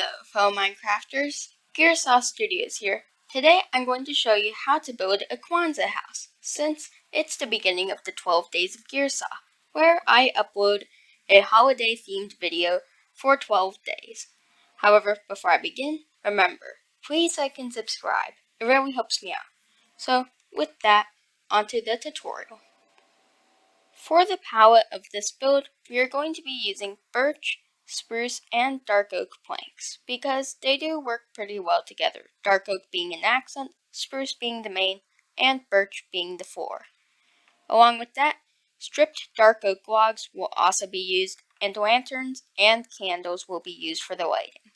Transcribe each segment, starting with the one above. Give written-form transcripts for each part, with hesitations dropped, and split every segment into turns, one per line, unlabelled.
Hello, fellow Minecrafters. Gearsaw Studios here. Today I'm going to show you how to build a Kwanzaa house, since it's the beginning of the 12 days of Gearsaw, where I upload a holiday-themed video for 12 days. However, before I begin, remember, please like and subscribe. It really helps me out. So, with that, onto the tutorial. For the palette of this build, we are going to be using birch, spruce, and dark oak planks, because they do work pretty well together, dark oak being an accent, spruce being the main, and birch being the floor. Along with that, stripped dark oak logs will also be used, and lanterns and candles will be used for the lighting.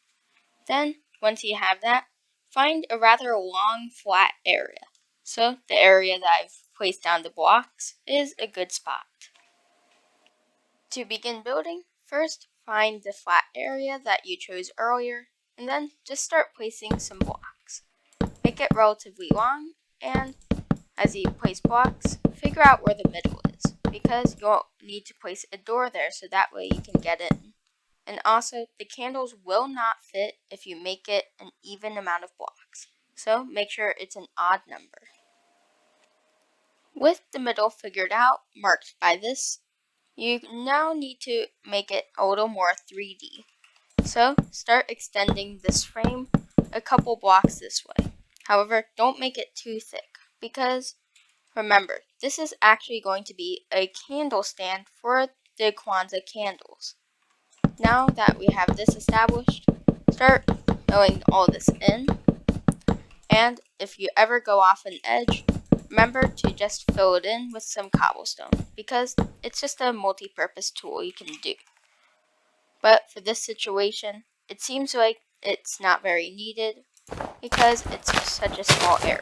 Then, once you have that, find a rather long, flat area. So, the area that I've placed down the blocks is a good spot. To begin building, first find the flat area that you chose earlier, and then just start placing some blocks. Make it relatively long, and as you place blocks, figure out where the middle is, because you'll need to place a door there so that way you can get in. And also, the candles will not fit if you make it an even amount of blocks, so make sure it's an odd number. With the middle figured out, marked by this, you now need to make it a little more 3D. So start extending this frame a couple blocks this way. However, don't make it too thick, because remember, this is actually going to be a candle stand for the Kwanzaa candles. Now that we have this established, start filling all this in. And if you ever go off an edge, remember to just fill it in with some cobblestone, because it's just a multi-purpose tool you can do. But for this situation, it seems like it's not very needed, because it's such a small area.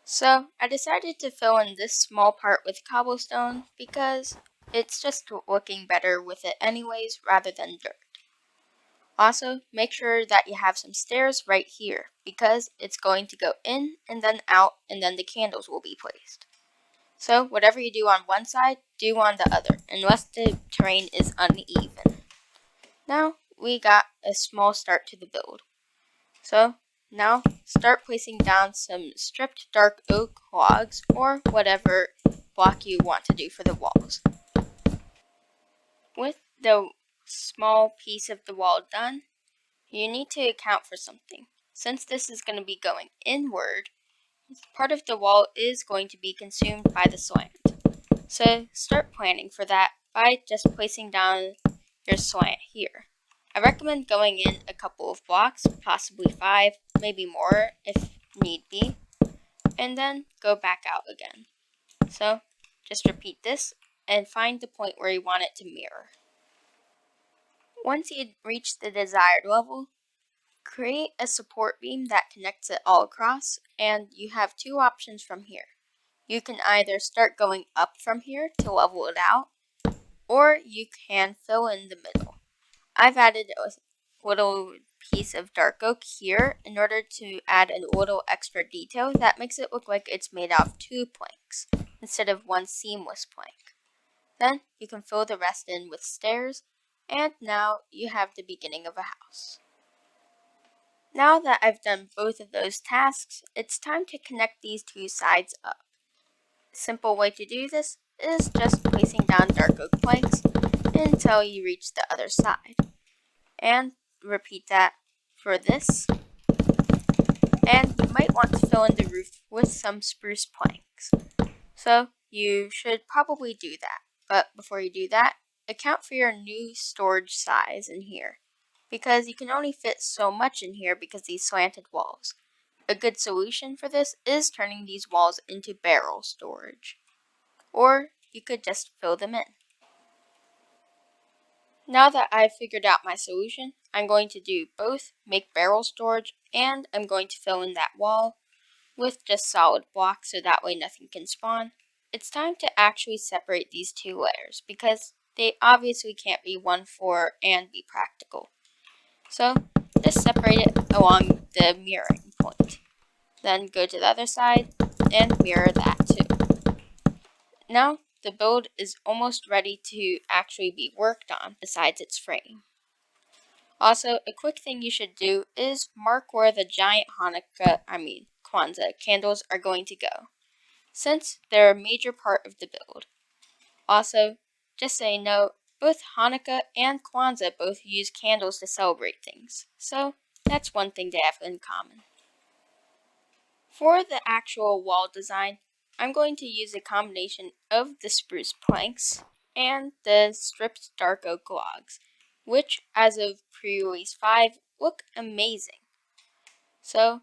So I decided to fill in this small part with cobblestone, because it's just looking better with it anyways, rather than dirt. Also, make sure that you have some stairs right here, because it's going to go in and then out, and then the candles will be placed. So whatever you do on one side, do on the other, unless the terrain is uneven. Now we got a small start to the build. So now start placing down some stripped dark oak logs, or whatever block you want to do for the walls. With the small piece of the wall done, you need to account for something. Since this is going to be going inward, part of the wall is going to be consumed by the slant. So start planning for that by just placing down your slant here. I recommend going in a couple of blocks, possibly 5, maybe more if need be, and then go back out again. So just repeat this and find the point where you want it to mirror. Once you reach the desired level, create a support beam that connects it all across, and you have two options from here. You can either start going up from here to level it out, or you can fill in the middle. I've added a little piece of dark oak here in order to add a little extra detail that makes it look like it's made out of 2 planks instead of one seamless plank. Then you can fill the rest in with stairs, and now you have the beginning of a house. Now that I've done both of those tasks, it's time to connect these two sides up. A simple way to do this is just placing down dark oak planks until you reach the other side. And repeat that for this. And you might want to fill in the roof with some spruce planks. So you should probably do that. But before you do that, account for your new storage size in here, because you can only fit so much in here because these slanted walls. A good solution for this is turning these walls into barrel storage, or you could just fill them in. Now that I've figured out my solution, I'm going to do both, make barrel storage, and I'm going to fill in that wall with just solid blocks so that way nothing can spawn. It's time to actually separate these two layers, because they obviously can't be one floor and be practical. So just separate it along the mirroring point. Then go to the other side and mirror that too. Now the build is almost ready to actually be worked on besides its frame. Also, a quick thing you should do is mark where the giant Kwanzaa candles are going to go, since they're a major part of the build. Also, just so you know, both Hanukkah and Kwanzaa both use candles to celebrate things, so that's one thing they have in common. For the actual wall design, I'm going to use a combination of the spruce planks and the stripped dark oak logs, which, as of pre-release 5, look amazing. So,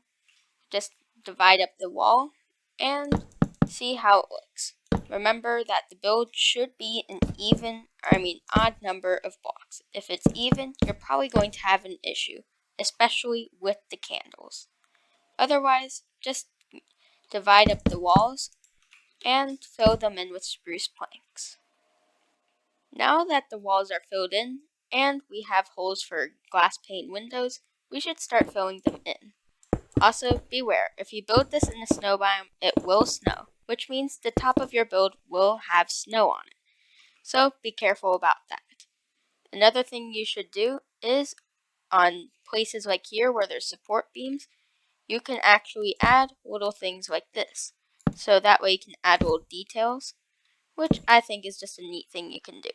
just divide up the wall and see how it looks. Remember that the build should be an odd number of blocks. If it's even, you're probably going to have an issue, especially with the candles. Otherwise, just divide up the walls and fill them in with spruce planks. Now that the walls are filled in and we have holes for glass pane windows, we should start filling them in. Also, beware, if you build this in a snow biome, it will snow, which means the top of your build will have snow on it. So be careful about that. Another thing you should do is on places like here where there's support beams, you can actually add little things like this. So that way you can add little details, which I think is just a neat thing you can do.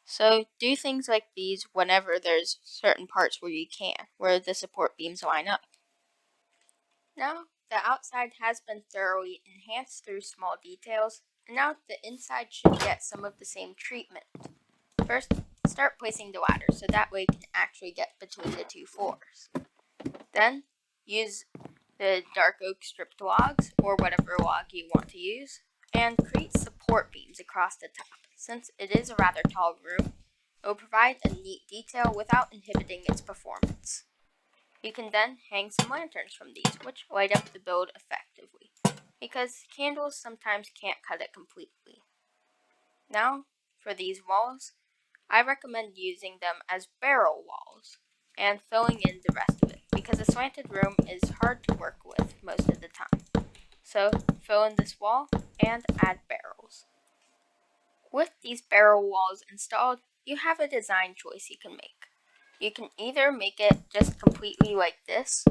So do things like these whenever there's certain parts where you can, where the support beams line up. Now, the outside has been thoroughly enhanced through small details, and now the inside should get some of the same treatment. First, start placing the ladder so that way you can actually get between the two floors. Then, use the dark oak stripped logs, or whatever log you want to use, and create support beams across the top. Since it is a rather tall room, it will provide a neat detail without inhibiting its performance. You can then hang some lanterns from these, which light up the build effectively, because candles sometimes can't cut it completely. Now, for these walls, I recommend using them as barrel walls and filling in the rest of it, because a slanted room is hard to work with most of the time. So, fill in this wall and add barrels. With these barrel walls installed, you have a design choice you can make. You can either make it just completely like this,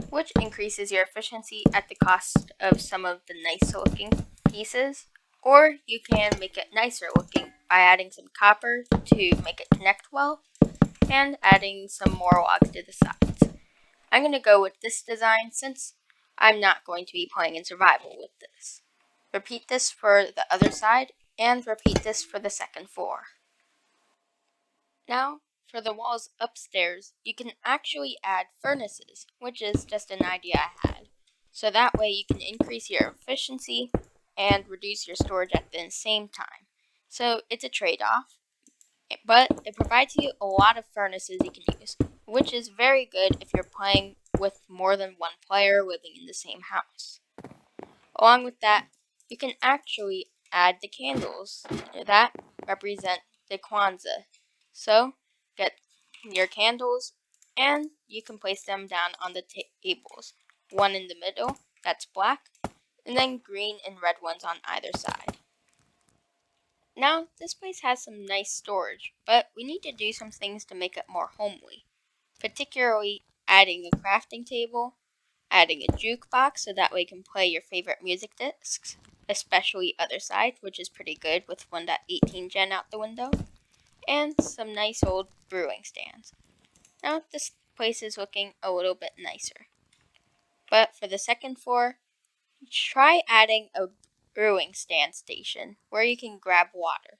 which increases your efficiency at the cost of some of the nice looking pieces, or you can make it nicer looking by adding some copper to make it connect well, and adding some more logs to the sides. I'm going to go with this design since I'm not going to be playing in survival with this. Repeat this for the other side, and repeat this for the second floor. Now, for the walls upstairs, you can actually add furnaces, which is just an idea I had. So that way you can increase your efficiency and reduce your storage at the same time. So it's a trade-off, but it provides you a lot of furnaces you can use, which is very good if you're playing with more than one player living in the same house. Along with that, you can actually add the candles that represent the Kwanzaa. So, get your candles and you can place them down on the tables. One in the middle, that's black, and then green and red ones on either side. Now, this place has some nice storage, but we need to do some things to make it more homely, particularly adding a crafting table, adding a jukebox so that way you can play your favorite music discs, especially Other Side, which is pretty good with 1.18 gen out the window, and some nice old brewing stands. Now this place is looking a little bit nicer. But for the second floor, try adding a brewing stand station where you can grab water.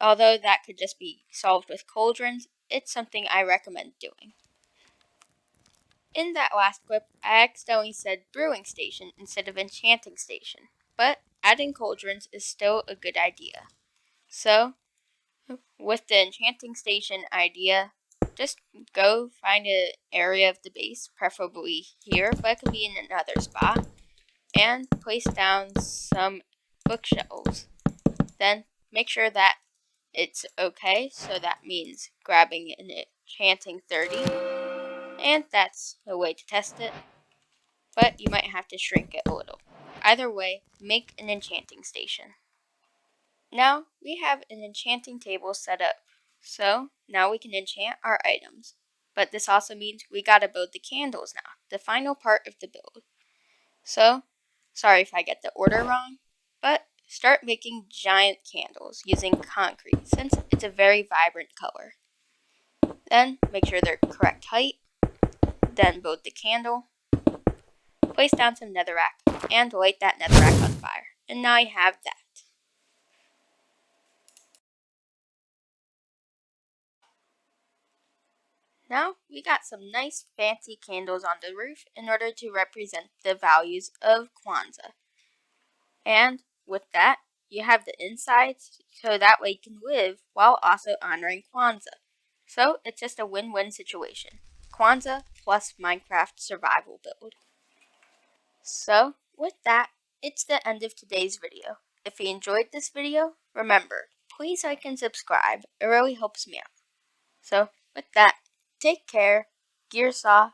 Although that could just be solved with cauldrons, it's something I recommend doing. In that last clip, I accidentally said brewing station instead of enchanting station, but adding cauldrons is still a good idea. So, with the enchanting station idea, just go find an area of the base, preferably here, but it could be in another spot, and place down some bookshelves. Then make sure that it's okay, so that means grabbing an enchanting 30, and that's a way to test it, but you might have to shrink it a little. Either way, make an enchanting station. Now we have an enchanting table set up, so now we can enchant our items. But this also means we gotta build the candles now, the final part of the build. So, sorry if I get the order wrong, but start making giant candles using concrete since it's a very vibrant color. Then make sure they're correct height, then build the candle, place down some netherrack, and light that netherrack on fire. And now you have that. Now we got some nice fancy candles on the roof in order to represent the values of Kwanzaa. And with that, you have the insides so that way you can live while also honoring Kwanzaa. So it's just a win-win situation. Kwanzaa plus Minecraft survival build. So with that, it's the end of today's video. If you enjoyed this video, remember, please like and subscribe. It really helps me out. So with that, take care, Gearsaw,